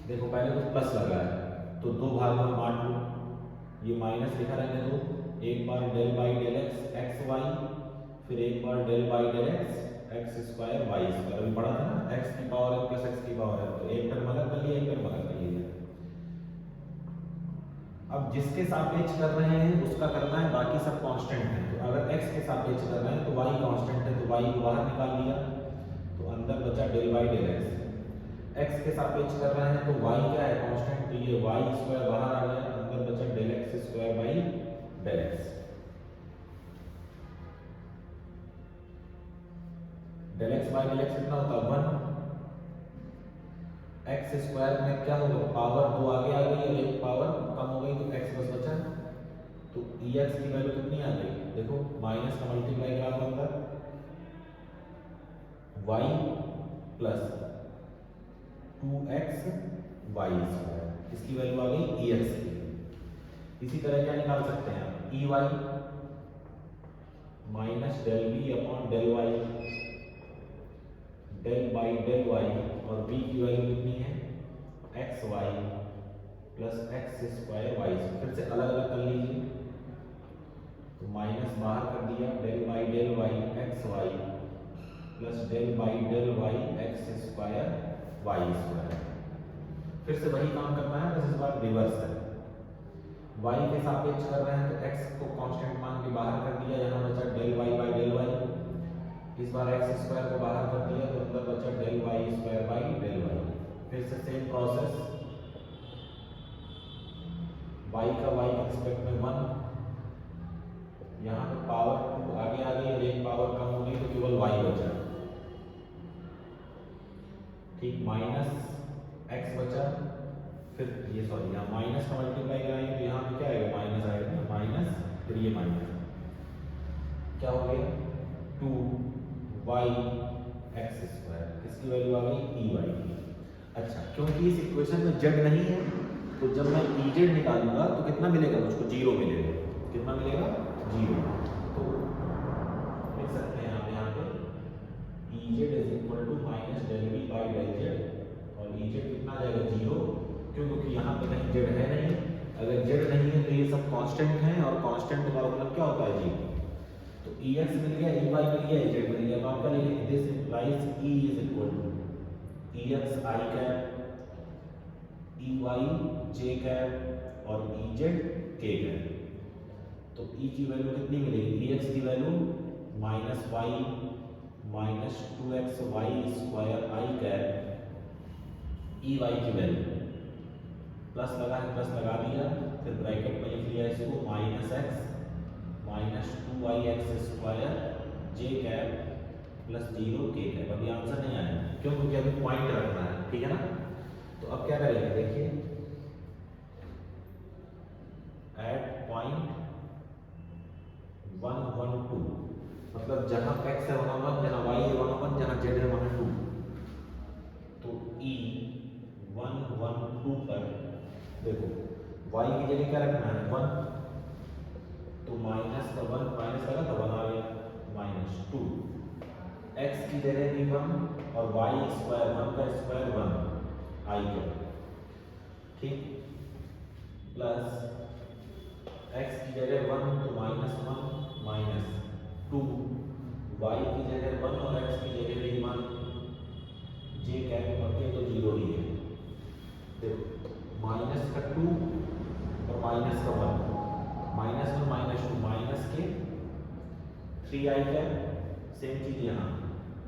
देखो पहले तो प्लस लगा है तो दो भागों में बांट लो, ये माइनस लिखा रहने दो, एक बार del by del X X Y, फिर एक बार del by del X X square Y square. अभी पढ़ा था ना, एक्स की पावर एन प्लस एक्स की पावर एन, तो एक टर्म अलग कर लिया, एक टर्म अलग कर लिया। अब जिसके सापेक्ष कर रहे हैं उसका करना है, बाकी सब कांस्टेंट है। तो अगर x के सापेक्ष कर रहे हैं तो y कांस्टेंट है, तो y को बाहर निकाल लिया, तो अंदर बचा डेल बाई डेल x के सापेक्ष कर रहे हैं तो y क्या है कांस्टेंट, तो ये y स्क्वायर बाहर आ गया, अंदर बचा del x square by del x। Del x by del x कितना होता है 1, एक्स स्क्वायर में क्या होगा, पावर दो आगे आ गई और एक पावर कम हो गई, तो x बस बचा। तो ex की वैल्यू कितनी आ गई, देखो माइनस का मल्टीप्लाई करा दो अंदर, y plus 2x Y square, इसकी वैल्यू आ गई ex की। इसी तरह क्या निकाल सकते हैं आप, ey minus del B upon del Y, del by del Y, और b की वैल्यू कितनी है X Y plus X square Y. फिर से अलग अलग कर लीजिए, तो माइनस बाहर कर दिया, del by del y x Y plus del by del y x square Y square. फिर से वही काम करना है, बस इस बार रिवर्स है। y के सापेक्ष कर रहे हैं तो x को कांस्टेंट मान के बाहर कर दिया, यहाँ बचा del y by del y, इस बार एक्स स्क्वायर को बाहर कर दिया तो अंदर बचा del y square by del y. फिर से सेम प्रोसेस, y का y के रिस्पेक्ट में 1, यहाँ पे पावर 2 आगे आ गई और एक पावर कम हो गई तो केवल y बचा, ठीक, माइनस x बचा। फिर ये सॉरी यहाँ माइनस का मल्टीप्लाई कराएंगे तो यहाँ पे क्या आएगा माइनस आएगा, माइनस, फिर ये माइनस क्या हो गया 2y एक्स स्क्वायर, किसकी वैल्यू आ गई ई वाई की। अच्छा, क्योंकि इस इक्वेशन में z नहीं है तो जब मैं ई जेड निकालूंगा तो कितना मिलेगा मुझको, जीरो मिलेगा। कितना मिलेगा, जीरो। तो लिख सकते हैं आप यहाँ पे E z is equal to minus del B by del z, और ई जेड कितना आ जाएगा जीरो, क्योंकि यहाँ पे कहीं जेड है नहीं। अगर जेड नहीं है तो ये सब कांस्टेंट हैं, और कांस्टेंट का मतलब क्या होता है जी, तो ई एक्स मिल गया, ई वाई मिल गया, ई जेड मिल गया, तो आपका लिखेंगे this implies E is equal to E x i cap, E y j cap, और ई जेड के कैप। तो ई की वैल्यू कितनी मिलेगी, ई एक्स की value minus Y minus 2x Y square I cap, E Y की value plus लगा है, प्लस लगा दिया, फिर ब्रैकेट में लिख लिया इसको minus X minus 2y X square J cap plus 0 K cap. अभी आंसर नहीं आया क्यों, क्योंकि अभी पॉइंट रखना है, ठीक है ना। तो अब क्या करेंगे, देखिए एट पॉइंट 1 1 2, मतलब जहां x है वहां 1, जहां y है वहां 1, जहां z है वहां 2। तो e 1 1 2 पर देखो y की जगह क्या रखना है 1, तो माइनस का 1 माइनस लगा तो 1 आ गया, माइनस 2, x की जगह भी 1 और y स्क्वायर 1 का स्क्वायर 1 आई का, ठीक, प्लस x की जगह 1 तो माइनस 1 माइनस 2, y की जगह 1 और x की जगह भी 1, जे कैप करके तो 0 ही है। देखो माइनस का 2 और माइनस का 1, माइनस 1 माइनस 2 माइनस के 3 आई कैप, सेम चीज यहाँ,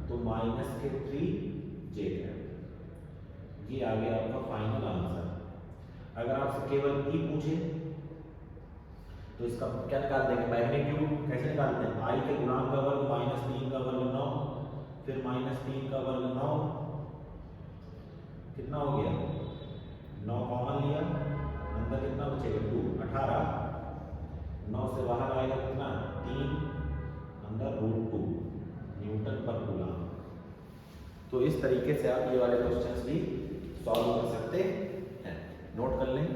तो माइनस के 3 जे कैप। ये आ गया आपका फाइनल आंसर। अगर आपसे केवल ई पूछे तो इसका क्या निकाल देंगे, मैग्नीट्यूड कैसे निकालते हैं, आई के गुणांक का वर्ग माइनस 3 का वर्ग 9, फिर माइनस 3 का वर्ग 9, कितना हो गया 9 कॉमन लिया, अंदर कितना बचेगा 2 18, 9 से बाहर आएगा कितना 3, अंदर √2 न्यूटन पर कूलम। तो इस तरीके से आप ये वाले क्वेश्चंस भी सॉल्व कर सकते हैं, नोट कर लें।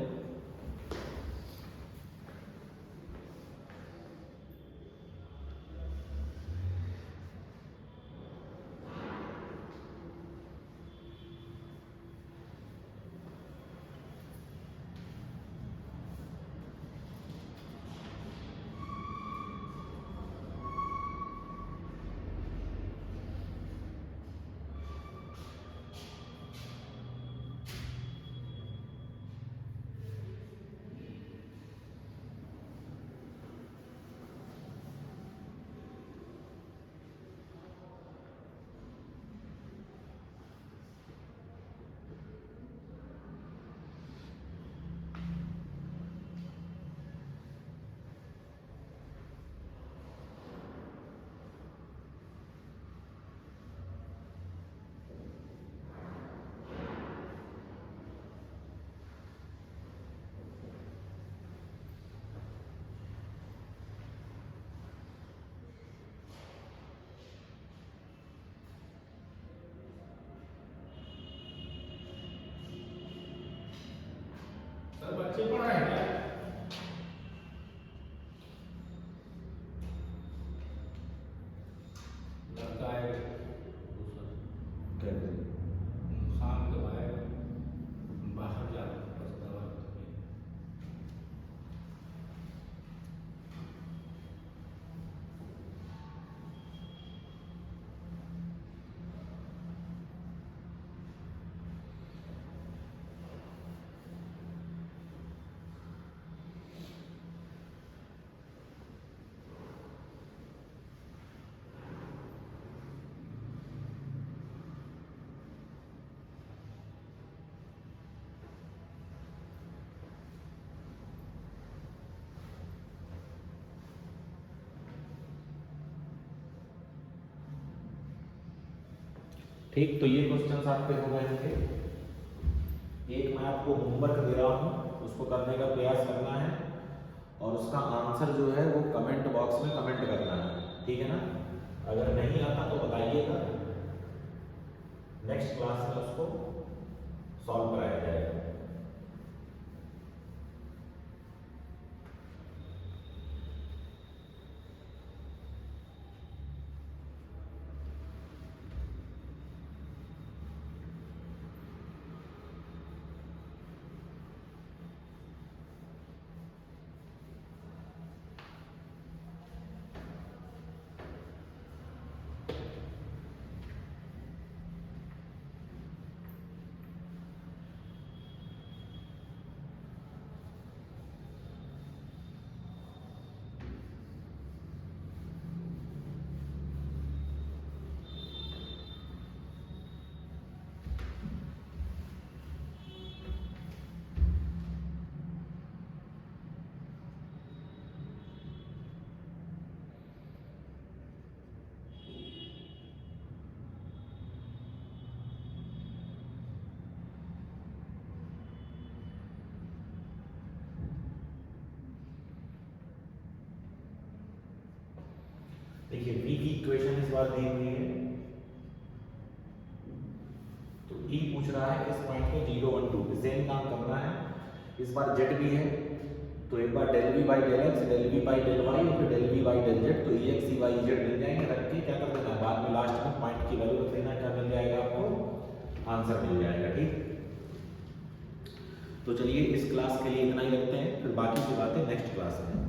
बच्चे पढ़ रहे हैं क्या? लगता है दूसरा शाम के बाद बाहर जा रहा है, बस दवा ठीक, तो ये क्वेश्चन आपके हो गए होंगे। एक मैं आपको होमवर्क दे रहा हूँ, उसको करने का प्रयास करना है और उसका आंसर जो है वो कमेंट बॉक्स में कमेंट करना है, ठीक है ना। अगर नहीं आता तो बताइएगा, नेक्स्ट क्लास में उसको सॉल्व कराया जाएगा। देखिए v की इक्वेशन इस बार दी हुई है, तो e पूछ रहा है इस पॉइंट पे 0 1 2 सेम काम करना है। इस बार z भी है, तो एक बार del v by del x, del v by del y और फिर del v by del z, तो ex ey z मिल जाएंगे। रख के क्या कर देना है, बाद में लास्ट में पॉइंट की वैल्यू रख देना, क्या मिल जाएगा आपको, आंसर मिल जाएगा। ठीक, तो चलिए इस क्लास के लिए इतना ही रखते हैं, फिर बाकी की बातें नेक्स्ट क्लास में।